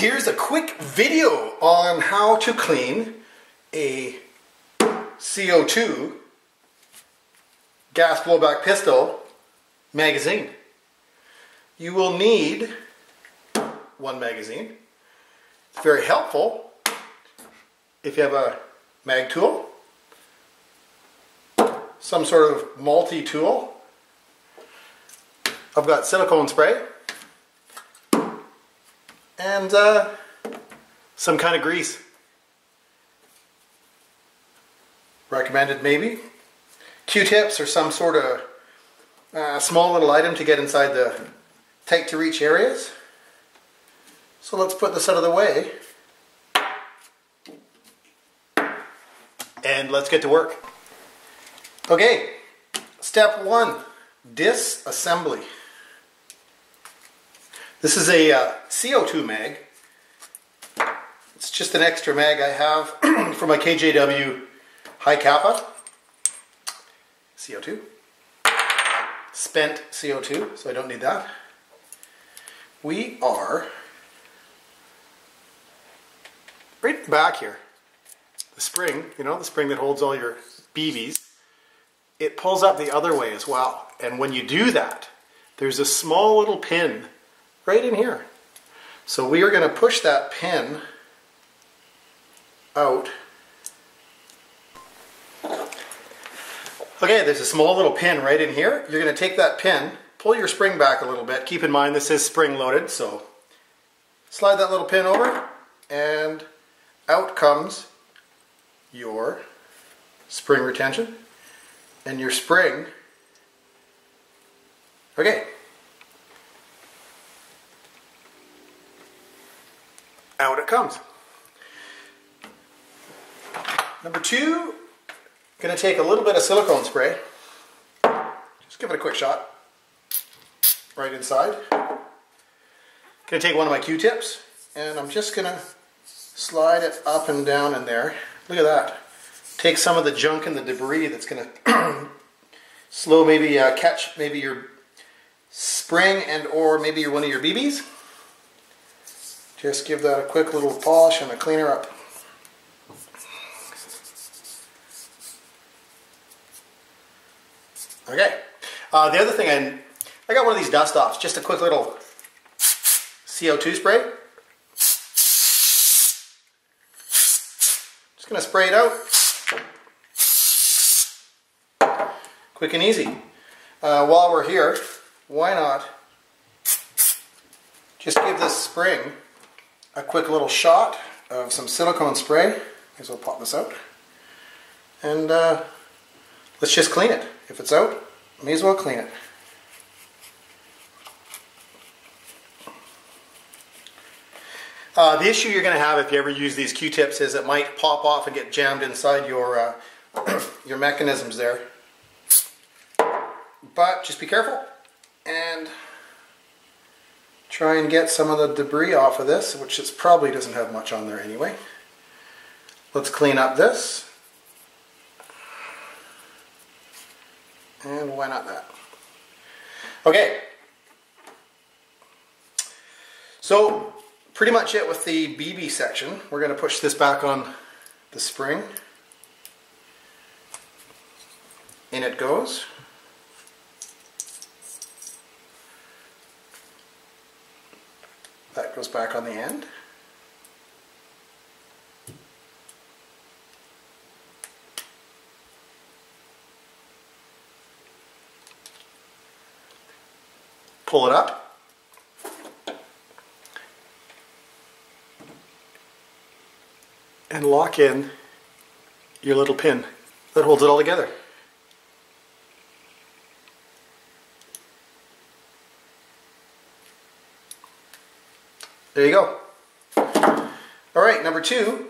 Here's a quick video on how to clean a CO2 gas blowback pistol magazine. You will need one magazine. It's very helpful if you have a mag tool, some sort of multi-tool. I've got silicone spray and some kind of grease. Recommended maybe. Q-tips or some sort of small little item to get inside the tight to reach areas. So let's put this out of the way and let's get to work. Okay, step one, disassembly. This is a CO2 mag. It's just an extra mag I have for my KJW Hi-Cappa CO2. Spent CO2, so I don't need that. We are right in the back here. The spring, you know, the spring that holds all your BBs, it pulls up the other way as well. And when you do that, there's a small little pin right in here. So we are going to push that pin out. Okay, there's a small little pin right in here. You're going to take that pin, pull your spring back a little bit. Keep in mind this is spring loaded, so slide that little pin over and out comes your spring retention and your spring. Okay. Out it comes. Number two, going to take a little bit of silicone spray. Just give it a quick shot. Right inside. Going to take one of my Q-tips and I'm just going to slide it up and down in there. Look at that. Take some of the junk and the debris that's going to slow maybe catch maybe your spring and or maybe one of your BBs. Just give that a quick little polish and a cleaner up. Okay. The other thing, I got one of these dust offs, just a quick little CO2 spray. Just going to spray it out. Quick and easy. While we're here, why not just give this spring a quick little shot of some silicone spray. May as well pop this out. And let's just clean it. If it's out, may as well clean it. The issue you're going to have if you ever use these Q-tips is it might pop off and get jammed inside your your mechanisms there. But just be careful and try and get some of the debris off of this, which it probably doesn't have much on there anyway. Let's clean up this. And why not that? Okay. So, pretty much it with the BB section. We're going to push this back on the spring. In it goes. That goes back on the end. Pull it up. And lock in your little pin that holds it all together. There you go. Alright, number two,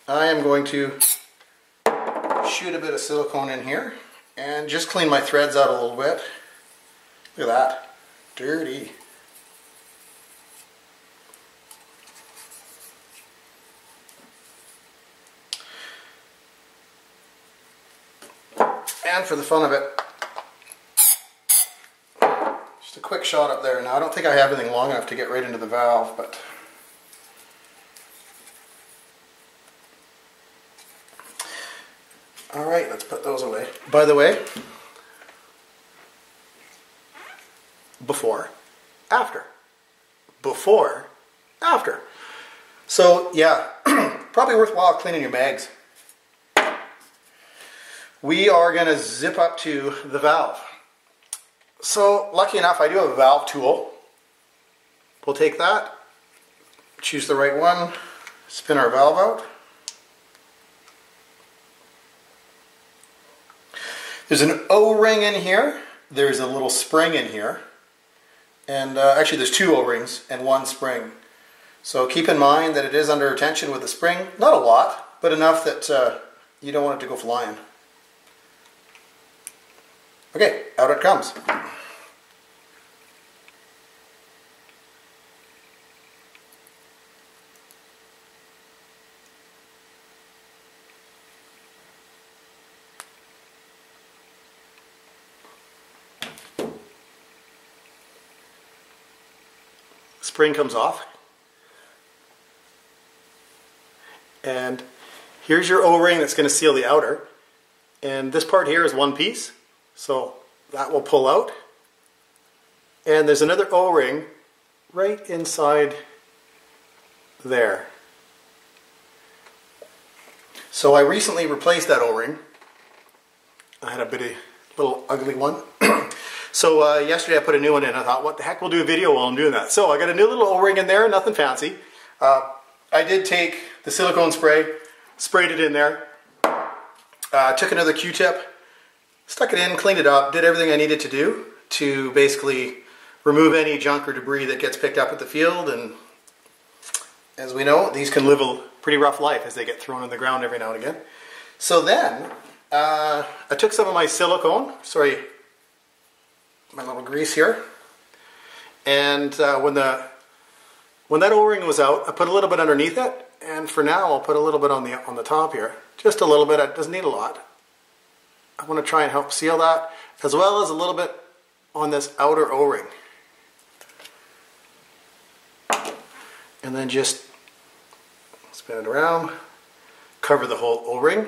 I am going to shoot a bit of silicone in here and just clean my threads out a little bit. Look at that. Dirty. And for the fun of it, just a quick shot up there. Now I don't think I have anything long enough to get right into the valve, but All right, let's put those away. By the way, before, after. Before, after. So yeah, probably worthwhile cleaning your mags. We are going to zip up to the valve. So lucky enough, I do have a valve tool. We'll take that, choose the right one, spin our valve out. There's an O-ring in here, there's a little spring in here, and actually there's two O-rings and one spring. So keep in mind that it is under tension with the spring, not a lot, but enough that you don't want it to go flying. Okay, out it comes. Spring comes off. And here's your O-ring that's going to seal the outer. And this part here is one piece. So that will pull out. And there's another O-ring right inside there. So I recently replaced that O-ring. I had a little ugly one. So yesterday I put a new one in. I thought, what the heck, we'll do a video while I'm doing that. So I got a new little O-ring in there, nothing fancy. I did take the silicone spray, sprayed it in there, took another Q-tip, stuck it in, cleaned it up, did everything I needed to do to basically remove any junk or debris that gets picked up at the field. And as we know, these can live a pretty rough life as they get thrown in the ground every now and again. So then I took some of my silicone, my little grease here, and when that O-ring was out, I put a little bit underneath it, and for now I'll put a little bit on the top here, just a little bit. It doesn't need a lot. I want to try and help seal that, as well as a little bit on this outer O-ring. And then just spin it around, cover the whole O-ring.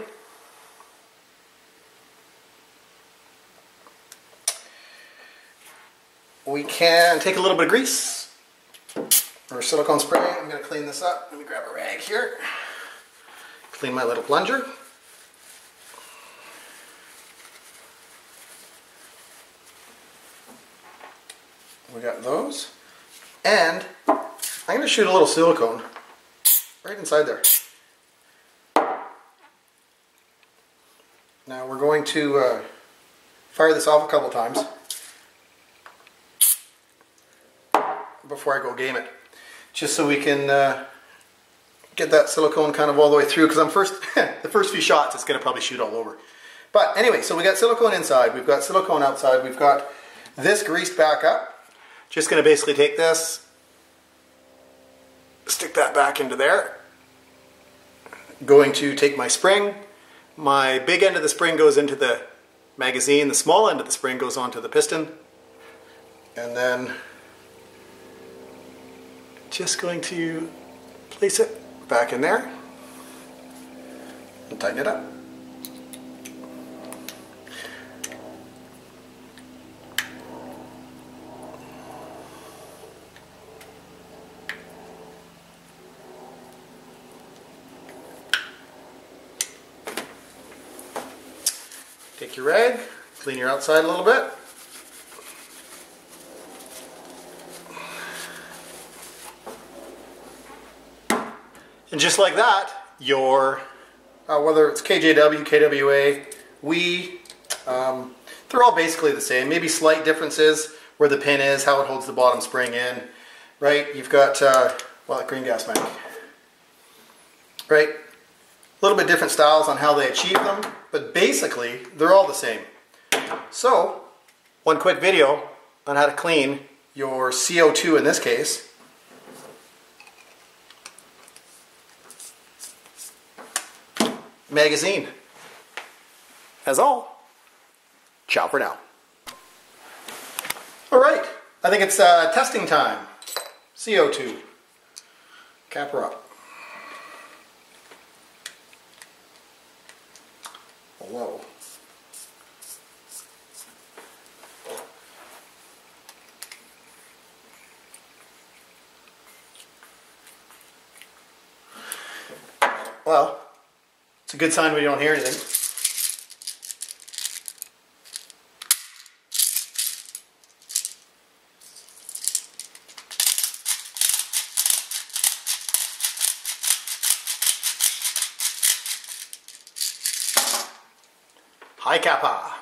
We can take a little bit of grease or silicone spray. I'm going to clean this up. Let me grab a rag here. Clean my little plunger. We got those. And I'm going to shoot a little silicone right inside there. Now we're going to fire this off a couple times before I go game it, just so we can get that silicone kind of all the way through, because the first few shots it's going to probably shoot all over. But anyway, so we got silicone inside, we've got silicone outside, we've got this greased back up. Just going to basically take this, stick that back into there. Going to take my spring. My big end of the spring goes into the magazine, the small end of the spring goes onto the piston, and then just going to place it back in there and tighten it up. Take your rag, clean your outside a little bit. And just like that, your, whether it's KJW, KWA, they're all basically the same. Maybe slight differences where the pin is, how it holds the bottom spring in, right? You've got, like green gas mag, right? A little bit different styles on how they achieve them, but basically they're all the same. So, one quick video on how to clean your CO2 in this case. Magazine. That's all. Ciao for now. Alright, I think it's testing time. CO2. Cap her up. Whoa. Well, it's a good sign we don't hear anything. Hi-Cappa.